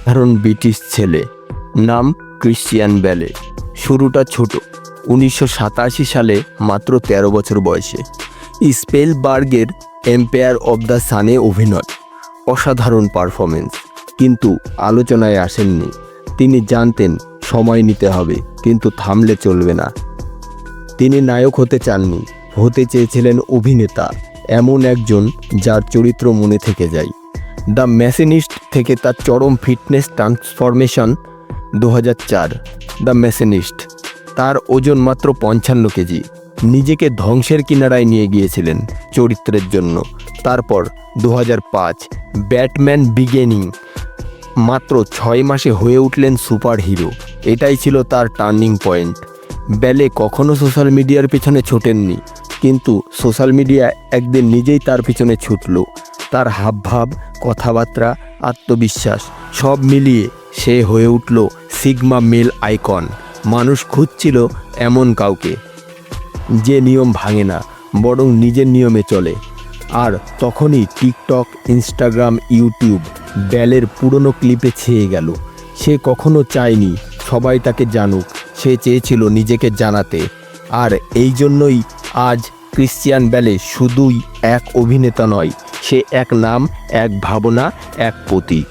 সাধারণ ব্রিটিশ ছেলে, নাম ক্রিশ্চিয়ান বেলে। শুরুটা ছোট, 1987 সালে মাত্র 13 বছর বয়সে স্পিলবার্গের এম্পায়ার অব দ্য সানে অভিনয়। অসাধারণ পারফরমেন্স, কিন্তু আলোচনায় আসেননি। তিনি জানতেন সময় নিতে হবে, কিন্তু থামলে চলবে না। তিনি নায়ক হতে চাননি, হতে চেয়েছিলেন অভিনেতা, এমন একজন যার চরিত্র মনে থেকে যায়। দ্য মেশিনিস্ট থেকে তার চরম ফিটনেস ট্রান্সফরমেশন 2004। দ্য মেশিনিস্ট, তার ওজন মাত্র 55 কেজি। নিজেকে ধ্বংসের কিনারায় নিয়ে গিয়েছিলেন চরিত্রের জন্য। তারপর 2005 ব্যাটম্যান বিগিনিং, মাত্র 6 মাসে হয়ে উঠলেন সুপার হিরো। এটাই ছিল তার টার্নিং পয়েন্ট। বেলে কখনো সোশ্যাল মিডিয়ার পিছনে ছোটেননি, কিন্তু সোশ্যাল মিডিয়া একদিন নিজেই তার পিছনে ছুটল। তার হাবভাব, কথাবার্তা, আত্মবিশ্বাস সব মিলিয়ে সে হয়ে উঠল সিগমা মেল আইকন। মানুষ খুঁজছিল এমন কাউকে যে নিয়ম ভাঙে না, বরং নিজের নিয়মে চলে। আর তখনই টিকটক, ইনস্টাগ্রাম, ইউটিউব বেলের পুরনো ক্লিপে ছেয়ে গেল। সে কখনো চায়নি সবাই তাকে জানুক, সে চেয়েছিল নিজেকে জানাতে। আর এই জন্যই আজ ক্রিশ্চিয়ান বেলে শুধুই এক অভিনেতা নয়, সে এক নাম, এক ভাবনা, এক প্রতীক।